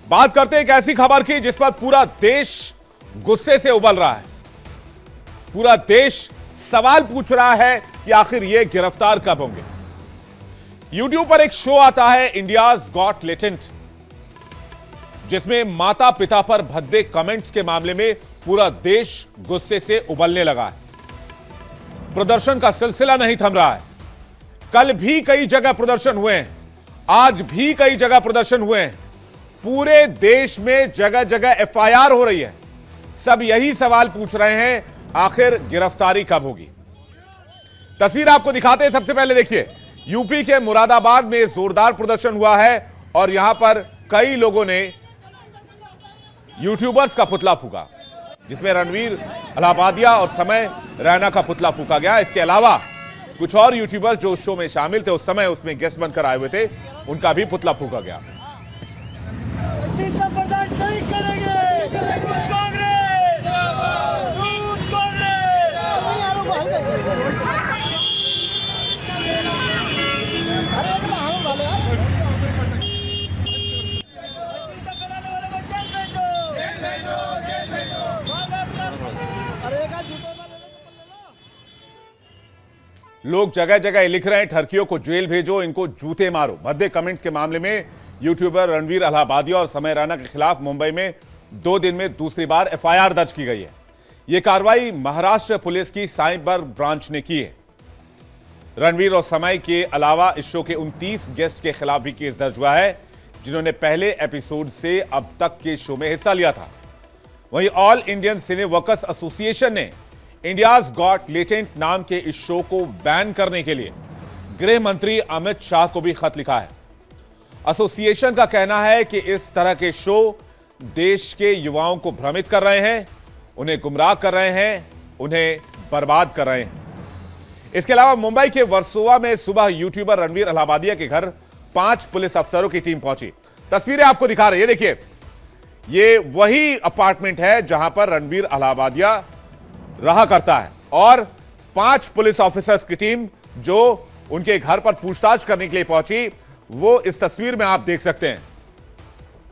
बात करते हैं एक ऐसी खबर की जिस पर पूरा देश गुस्से से उबल रहा है। पूरा देश सवाल पूछ रहा है कि आखिर ये गिरफ्तार कब होंगे। यूट्यूब पर एक शो आता है इंडियाज गॉट टैलेंट, जिसमें माता पिता पर भद्दे कमेंट्स के मामले में पूरा देश गुस्से से उबलने लगा है। प्रदर्शन का सिलसिला नहीं थम रहा है। कल भी कई जगह प्रदर्शन हुए हैं, आज भी कई जगह प्रदर्शन हुए हैं। पूरे देश में जगह जगह एफआईआर हो रही है। सब यही सवाल पूछ रहे हैं, आखिर गिरफ्तारी कब होगी। तस्वीर आपको दिखाते हैं। सबसे पहले देखिए, यूपी के मुरादाबाद में जोरदार प्रदर्शन हुआ है और यहां पर कई लोगों ने यूट्यूबर्स का पुतला फूका, जिसमें रणवीर अलाहाबादिया और समय रैना का पुतला फूका गया। इसके अलावा कुछ और यूट्यूबर्स जो उस शो में शामिल थे, उस समय उसमें गेस्ट बनकर आए हुए थे, उनका भी पुतला फूका गया। लोग जगह जगह लिख रहे हैं, ठरकियों को जेल भेजो, इनको जूते मारो। भद्दे कमेंट्स के मामले में यूट्यूबर रणवीर अलाहाबादिया और समय रैना के खिलाफ मुंबई में 2 दिन में दूसरी बार एफआईआर दर्ज की गई है। यह कार्रवाई महाराष्ट्र पुलिस की साइबर ब्रांच ने की है। रणवीर और समय के अलावा इस शो के 29 गेस्ट के खिलाफ भी केस दर्ज हुआ है, जिन्होंने पहले एपिसोड से अब तक के शो में हिस्सा लिया था। वहीं ऑल इंडियन सिने वर्कर्स एसोसिएशन ने इंडियाज गॉट टैलेंट नाम के इस शो को बैन करने के लिए गृह मंत्री अमित शाह को भी खत लिखा है। एसोसिएशन का कहना है कि इस तरह के शो देश के युवाओं को भ्रमित कर रहे हैं, उन्हें गुमराह कर रहे हैं, उन्हें बर्बाद कर रहे हैं। इसके अलावा मुंबई के वर्सोवा में सुबह यूट्यूबर रणवीर अलाहाबादिया के घर 5 पुलिस अफसरों की टीम पहुंची। तस्वीरें आपको दिखा रही है। देखिए, ये वही अपार्टमेंट है जहां पर रणवीर अलाहाबादिया रहा करता है और 5 पुलिस ऑफिसर्स की टीम जो उनके घर पर पूछताछ करने के लिए पहुंची, वो इस तस्वीर में आप देख सकते हैं।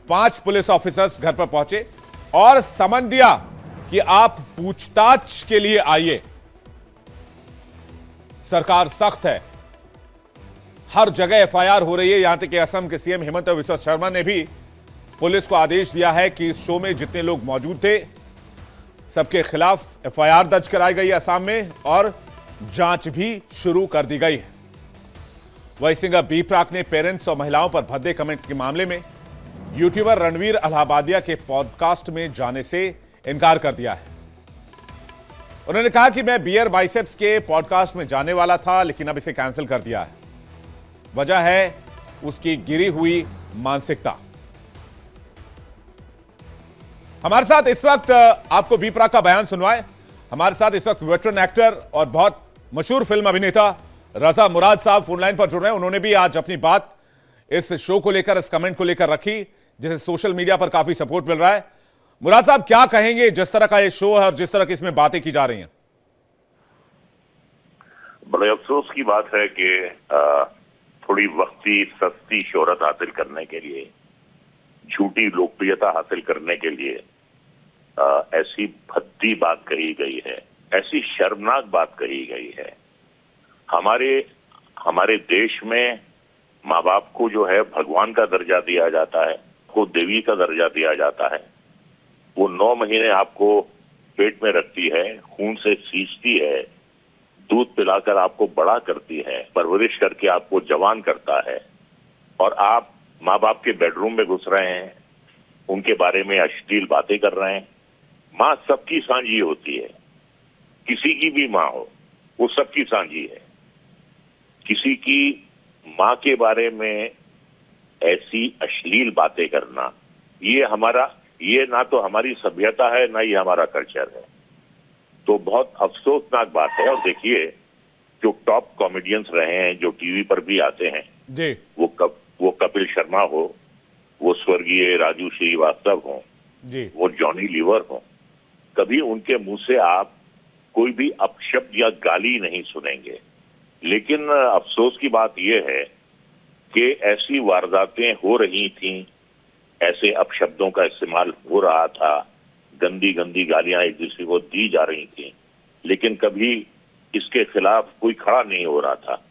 5 पुलिस ऑफिसर्स घर पर पहुंचे और समन दिया कि आप पूछताछ के लिए आइए। सरकार सख्त है, हर जगह एफआईआर हो रही है। यहां तक कि असम के सीएम हेमंत बिस्वा शर्मा ने भी पुलिस को आदेश दिया है कि इस शो में जितने लोग मौजूद थे, सबके खिलाफ एफआईआर दर्ज कराई गई है असम में और जांच भी शुरू कर दी गई है। वही सिंगर बी प्राक ने पेरेंट्स और महिलाओं पर भद्दे कमेंट के मामले में यूट्यूबर रणवीर अलाहाबादिया के पॉडकास्ट में जाने से इनकार कर दिया है। उन्होंने कहा कि मैं बियर बाइसेप्स के पॉडकास्ट में जाने वाला था, लेकिन अब इसे कैंसिल कर दिया है। वजह है उसकी गिरी हुई मानसिकता। हमारे साथ इस वक्त आपको बी प्राक का बयान सुनवाए, हमारे साथ इस वक्त वेटरन एक्टर और बहुत मशहूर फिल्म अभिनेता रजा मुराद साहब फोन लाइन पर जुड़ रहे हैं। उन्होंने भी आज अपनी बात इस शो को लेकर, इस कमेंट को लेकर रखी, जिसे सोशल मीडिया पर काफी सपोर्ट मिल रहा है। मुराद साहब, क्या कहेंगे जिस तरह का ये शो है और जिस तरह की इसमें बातें की जा रही हैं? बड़े अफसोस की बात है कि थोड़ी वक्ती सस्ती शोहरत हासिल करने के लिए, झूठी लोकप्रियता हासिल करने के लिए ऐसी भद्दी बात कही गई है, ऐसी शर्मनाक बात कही गई है। हमारे देश में माँ बाप को जो है भगवान का दर्जा दिया जाता है, को देवी का दर्जा दिया जाता है। वो 9 महीने आपको पेट में रखती है, खून से सींचती है, दूध पिलाकर आपको बड़ा करती है, परवरिश करके आपको जवान करता है, और आप माँ बाप के बेडरूम में घुस रहे हैं, उनके बारे में अश्लील बातें कर रहे हैं। माँ सबकी सांझी होती है, किसी की भी माँ हो, वो सबकी सांझी है। किसी की माँ के बारे में ऐसी अश्लील बातें करना, ये ना तो हमारी सभ्यता है, ना ये हमारा कल्चर है। तो बहुत अफसोसनाक बात है। और देखिए, जो टॉप कॉमेडियंस रहे हैं, जो टीवी पर भी आते हैं जी, वो कपिल शर्मा हो, वो स्वर्गीय राजू श्रीवास्तव हो जी, वो जॉनी लीवर हो, कभी उनके मुंह से आप कोई भी अपशब्द या गाली नहीं सुनेंगे। लेकिन अफसोस की बात यह है कि ऐसी वारदातें हो रही थीं ऐसे अपशब्दों का इस्तेमाल हो रहा था, गंदी गंदी गालियां एक दूसरे को दी जा रही थी, लेकिन कभी इसके खिलाफ कोई खड़ा नहीं हो रहा था।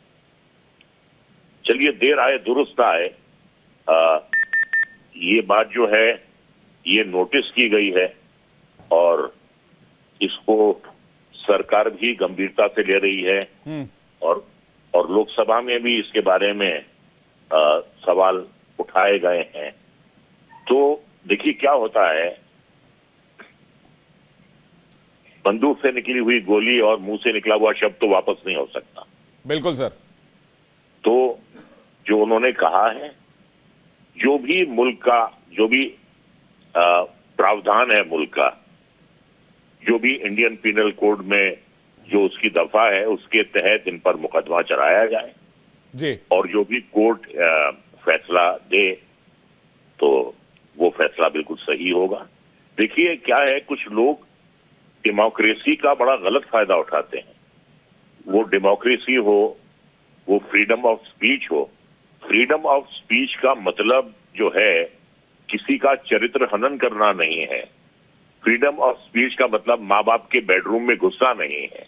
चलिए, देर आए दुरुस्त आए, ये बात जो है ये नोटिस की गई है और इसको सरकार भी गंभीरता से ले रही है और लोकसभा में भी इसके बारे में सवाल उठाए गए हैं। तो देखिए क्या होता है, बंदूक से निकली हुई गोली और मुंह से निकला हुआ शब्द तो वापस नहीं हो सकता। बिल्कुल सर। तो जो उन्होंने कहा है, जो भी मुल्क का जो भी प्रावधान है मुल्क का, जो भी इंडियन पीनल कोड में जो उसकी दफा है उसके तहत इन पर मुकदमा चलाया जाए जी, और जो भी कोर्ट फैसला दे तो वो फैसला बिल्कुल सही होगा। देखिए क्या है, कुछ लोग डेमोक्रेसी का बड़ा गलत फायदा उठाते हैं। वो डेमोक्रेसी हो, वो फ्रीडम ऑफ स्पीच हो। फ्रीडम ऑफ स्पीच का मतलब जो है किसी का चरित्र हनन करना नहीं है। फ्रीडम ऑफ स्पीच का मतलब माँ बाप के बेडरूम में घुसना नहीं है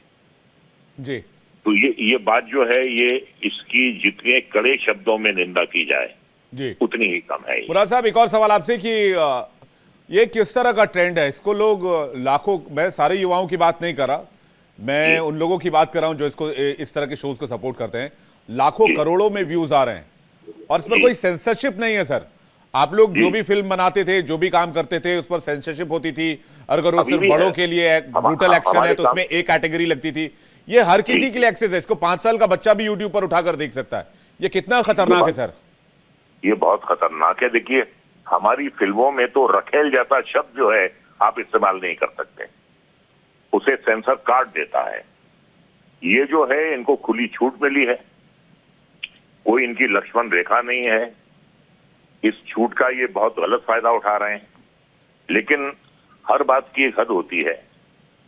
जी। तो ये बात जो है, ये इसकी जितने कड़े शब्दों में निंदा की जाए जी उतनी ही कम है। मुराद साहब, एक और सवाल आपसे कि ये किस तरह का ट्रेंड है? इसको लोग लाखों, मैं सारे युवाओं की बात नहीं कर रहा, मैं उन लोगों की बात कर रहा हूं जो इसको इस तरह के शोज को सपोर्ट करते हैं। लाखों करोड़ों में व्यूज आ रहे हैं और इस पर कोई सेंसरशिप नहीं है सर। आप लोग जो भी फिल्म बनाते थे, जो भी काम करते थे, उस पर सेंसरशिप होती थी। अगर वो सिर्फ बड़ों के लिए ब्रूटल एक्शन है तो उसमें एक कैटेगरी लगती थी। ये हर किसी के लिए एक्सेस है, इसको 5 साल का बच्चा भी यूट्यूब पर उठाकर देख सकता है। ये कितना खतरनाक है सर? ये बहुत खतरनाक है। देखिए, हमारी फिल्मों में तो रखेल जैसा शब्द जो है आप इस्तेमाल नहीं कर सकते, उसे सेंसर काट देता है। ये जो है इनको खुली छूट मिली है, कोई इनकी लक्ष्मण रेखा नहीं है। इस छूट का ये बहुत गलत फायदा उठा रहे हैं, लेकिन हर बात की एक हद होती है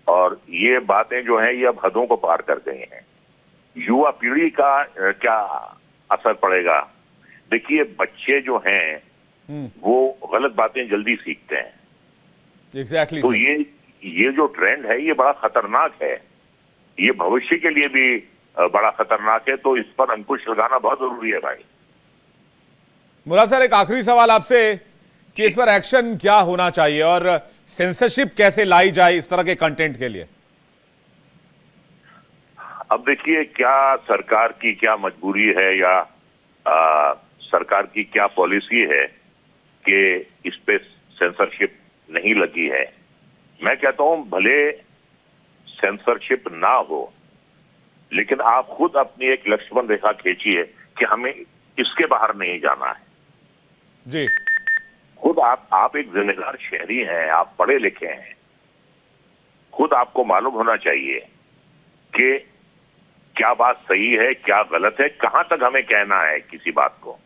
और ये बातें जो हैं ये अब हदों को पार कर गई हैं। युवा पीढ़ी का क्या असर पड़ेगा? देखिए, बच्चे जो हैं वो गलत बातें जल्दी सीखते हैं। एग्जैक्टली। तो ये जो ट्रेंड है ये बड़ा खतरनाक है, ये भविष्य के लिए भी बड़ा खतरनाक है। तो इस पर अंकुश लगाना बहुत जरूरी है भाई। मुराद सर, एक आखिरी सवाल आपसे कि इस पर एक्शन क्या होना चाहिए और सेंसरशिप कैसे लाई जाए इस तरह के कंटेंट के लिए? अब देखिए, क्या सरकार की क्या मजबूरी है या सरकार की क्या पॉलिसी है कि इस पे सेंसरशिप नहीं लगी है। मैं कहता हूं भले सेंसरशिप ना हो, लेकिन आप खुद अपनी एक लक्ष्मण रेखा खींचिए कि हमें इसके बाहर नहीं जाना है जी। खुद आप एक जिम्मेदार शहरी हैं, आप पढ़े लिखे हैं, खुद आपको मालूम होना चाहिए कि क्या बात सही है, क्या गलत है, कहां तक हमें कहना है किसी बात को।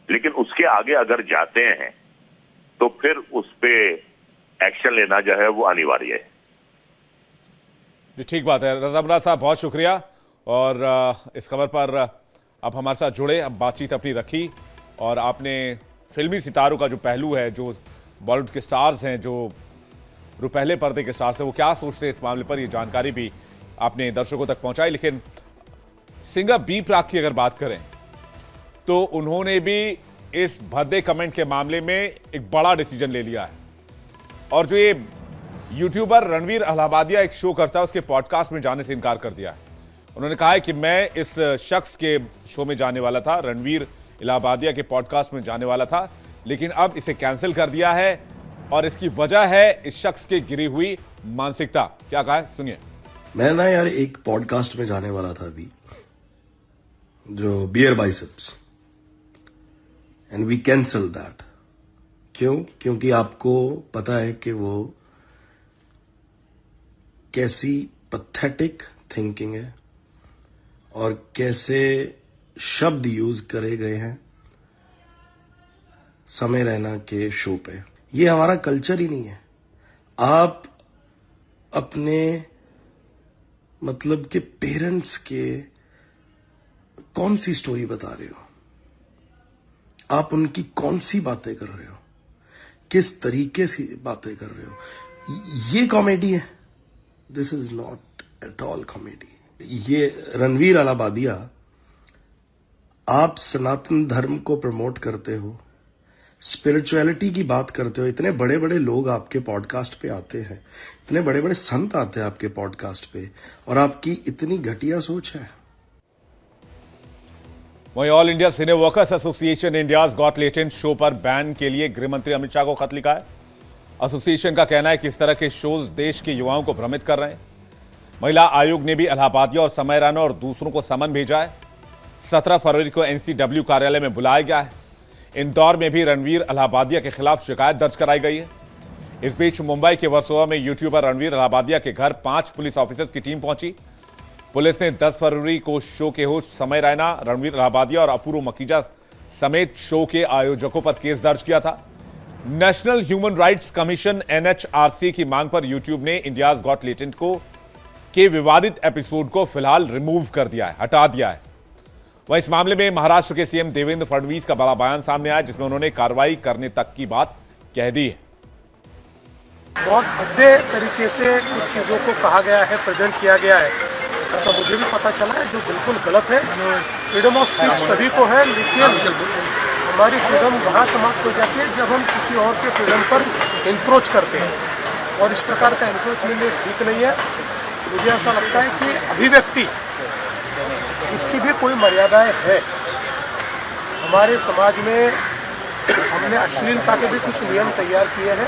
लेकिन उसके आगे अगर जाते हैं तो फिर उस पे एक्शन लेना जो है वो अनिवार्य है। जी, ठीक बात है। रजा मुराद साहब, बहुत शुक्रिया और इस खबर पर आप हमारे साथ जुड़े, अब बातचीत अपनी रखी और आपने फिल्मी सितारों का जो पहलू है, जो बॉलीवुड के स्टार्स हैं, जो रुपहले पर्दे के स्टार्स हैं, वो क्या सोचते हैं इस मामले पर, ये जानकारी भी आपने दर्शकों तक पहुंचाई। लेकिन सिंगर बी प्राक की अगर बात करें तो उन्होंने भी इस भद्दे कमेंट के मामले में एक बड़ा डिसीजन ले लिया है और जो ये यूट्यूबर रणवीर अलाहाबादिया एक शो करता है उसके पॉडकास्ट में जाने से इनकार कर दिया है। उन्होंने कहा है कि मैं इस शख्स के शो में जाने वाला था, रणवीर अलाहाबादिया के पॉडकास्ट में जाने वाला था, लेकिन अब इसे कैंसिल कर दिया है और इसकी वजह है इस शख्स की गिरी हुई मानसिकता। क्या कहा है, सुनिए। मैं ना यार एक पॉडकास्ट में जाने वाला था अभी, जो bear biceps, and we cancel that. क्यों? क्योंकि आपको पता है कि वो कैसी पैथेटिक थिंकिंग है और कैसे शब्द यूज करे गए हैं समय रैना के शो पे। ये हमारा कल्चर ही नहीं है। आप अपने मतलब के पेरेंट्स के कौन सी स्टोरी बता रहे हो? आप उनकी कौन सी बातें कर रहे हो, किस तरीके से बातें कर रहे हो, ये कॉमेडी है? This is not at all comedy. ये रणवीर अलाहाबादिया, आप सनातन धर्म को प्रमोट करते हो, स्पिरिचुअलिटी की बात करते हो, इतने बड़े बड़े लोग आपके पॉडकास्ट पे आते हैं, इतने बड़े बड़े संत आते हैं आपके पॉडकास्ट पे, और आपकी इतनी घटिया सोच है। वहीं all India cine workers association India's got latent show पर बैन के लिए गृह मंत्री अमित शाह को खत लिखा है। एसोसिएशन का कहना है कि इस तरह के शोज देश के युवाओं को भ्रमित कर रहे हैं। महिला आयोग ने भी अलाहाबादिया और समय रैना और दूसरों को समन भेजा है। 17 फरवरी को एनसीडब्ल्यू कार्यालय में बुलाया गया है। इंदौर में भी रणवीर अलाहाबादिया के खिलाफ शिकायत दर्ज कराई गई है। इस बीच मुंबई के वर्सोवा में यूट्यूबर रणवीर अलाहाबादिया के घर 5 पुलिस ऑफिसर्स की टीम पहुंची। पुलिस ने 10 फरवरी को शो के होस्ट समय रैना, रणवीर अलाहाबादिया और अपूर्व मकीजा समेत शो के आयोजकों पर केस दर्ज किया था। National human rights commission NHRC की मांग पर यूट्यूब ने इंडियाज गॉट लेटेंट के विवादित एपिसोड को फिलहाल रिमूव कर दिया है, हटा दिया है। वह इस मामले में महाराष्ट्र के सीएम देवेंद्र फडणवीस का बड़ा बयान सामने आया, जिसमें उन्होंने कार्रवाई करने तक की बात कह दी है। बहुत भद्दे तरीके से कुछ चीज़ों को कहा गया है, प्रेजेंट किया गया है, ऐसा मुझे भी पता चला है, जो बिल्कुल गलत है। फ्रीडम ऑफ स्पीच सभी को है, लेकिन हमारी फ्रीडम वहाँ समाप्त हो जाती है जब हम किसी और के फ्रीडम पर इंक्रोच करते हैं, और इस प्रकार का इंक्रोचमेंट ठीक नहीं है। मुझे ऐसा लगता है कि अभिव्यक्ति इसकी भी कोई मर्यादाएं है। हमारे समाज में हमने अश्लीलता के भी कुछ नियम तैयार किए हैं,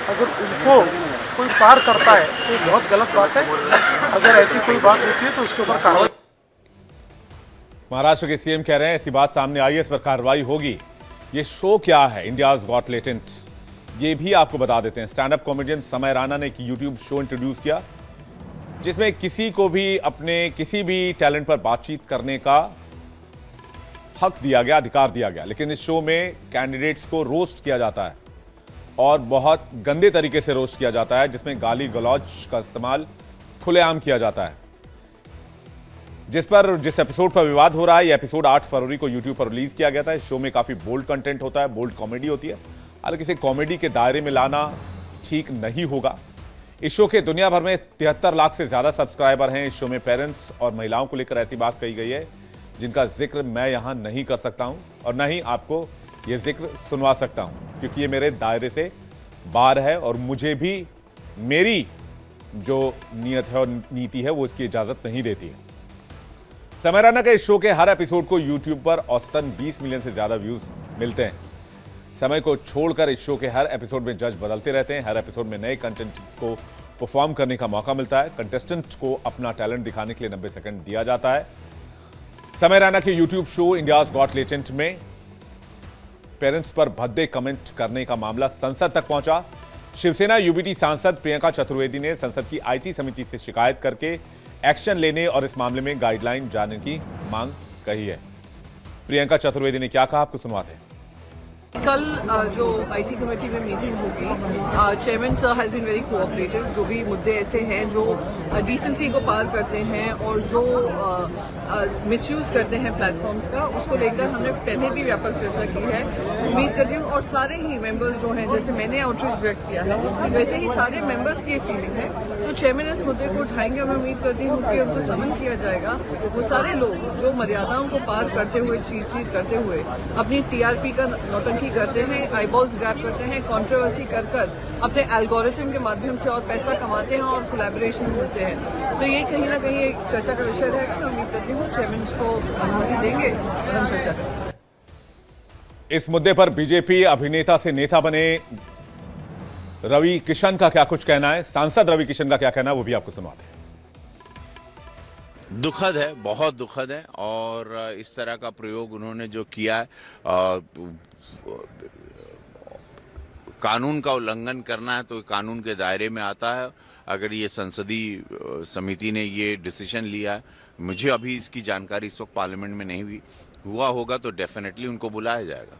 अगर उनको कोई पार करता है तो ये बहुत गलत बात है। अगर ऐसी कोई बात होती है तो उसके ऊपर कार्रवाई। महाराष्ट्र के सीएम कह रहे हैं ऐसी बात सामने आई है, इस पर कार्रवाई होगी। ये शो क्या है इंडियाज गॉट लेटेंट, ये भी आपको बता देते हैं। स्टैंड अप कॉमेडियन समय रैना ने एक यूट्यूब शो इंट्रोड्यूस किया, जिसमें किसी को भी अपने किसी भी टैलेंट पर बातचीत करने का हक दिया गया, अधिकार दिया गया। लेकिन इस शो में कैंडिडेट्स को रोस्ट किया जाता है, और बहुत गंदे तरीके से रोस्ट किया जाता है, जिसमें गाली गलौज का इस्तेमाल खुलेआम किया जाता है। जिस एपिसोड पर विवाद हो रहा है, यह एपिसोड 8 फरवरी को यूट्यूब पर रिलीज किया गया था। इस शो में काफी बोल्ड कंटेंट होता है, बोल्ड कॉमेडी होती है। हालांकि इसे कॉमेडी के दायरे में लाना ठीक नहीं होगा। इस शो के दुनिया भर में 73 लाख से ज्यादा सब्सक्राइबर हैं। इस शो में पेरेंट्स और महिलाओं को लेकर ऐसी बात कही गई है जिनका जिक्र मैं यहां नहीं कर सकता हूं, और न ही आपको यह जिक्र सुनवा सकता हूं, क्योंकि ये मेरे दायरे से बाहर है, और मुझे भी मेरी जो नीयत है और नीति है वो इसकी इजाजत नहीं देती है। समय रैना के इस शो के हर एपिसोड को यूट्यूब पर औसतन 20 मिलियन से ज्यादा व्यूज मिलते हैं। समय को छोड़कर इस शो के हर एपिसोड में जज बदलते रहते हैं। हर एपिसोड में नए कंटेस्टेंट्स को परफॉर्म करने का मौका मिलता है। कंटेस्टेंट को अपना टैलेंट दिखाने के लिए 90 सेकंड दिया जाता है। समय रैना के YouTube show India's got latent में पेरेंट्स पर भद्दे कमेंट करने का मामला संसद तक पहुंचा। शिवसेना यूबीटी सांसद प्रियंका चतुर्वेदी ने संसद की आईटी समिति से शिकायत करके एक्शन लेने और इस मामले में गाइडलाइन जाने की मांग कही है। प्रियंका चतुर्वेदी ने क्या कहा, आपको सुनवाते हैं। कल जो आईटी कमेटी में मीटिंग होगी, chairman sir has been very cooperative. जो भी मुद्दे ऐसे हैं जो डिसेंसी को पार करते हैं और जो मिसयूज करते हैं प्लेटफॉर्म्स का, उसको लेकर हमने पहले भी व्यापक चर्चा की है। उम्मीद करती हूँ और सारे ही मेंबर्स जो हैं, जैसे मैंने आउटरीच व्यक्त किया है, वैसे ही सारे मेंबर्स की फीलिंग है, तो चेयरमैन इस मुद्दे को उठाएंगे। और मैं उम्मीद करती हूँ कि उनको समन किया जाएगा। वो सारे लोग जो मर्यादाओं को पार करते हुए, चीट करते हुए अपनी टीआरपी का नौटंकी करते हैं, आईबॉल्स ग्रैब करते हैं, कंट्रोवर्सी कर अपने एल्गोरिथम के माध्यम से और पैसा कमाते हैं और कोलैबोरेशन होते हैं। तो ये कहीं ना कहीं एक चर्चा का विषय रहेगा। मैं उम्मीद करती हूँ चेयरमैन इसको अनुमति देंगे और हम चर्चा करेंगे। इस मुद्दे पर बीजेपी अभिनेता से नेता बने रवि किशन का क्या कुछ कहना है, सांसद रवि किशन का क्या कहना है, वो भी आपको सुनवाते हैं। दुखद है, बहुत दुखद है। और इस तरह का प्रयोग उन्होंने जो किया है, कानून का उल्लंघन करना है तो कानून के दायरे में आता है। अगर ये संसदीय समिति ने ये डिसीजन लिया है, मुझे अभी इसकी जानकारी इस वक्त पार्लियामेंट में नहीं हुआ होगा, तो डेफिनेटली उनको बुलाया जाएगा।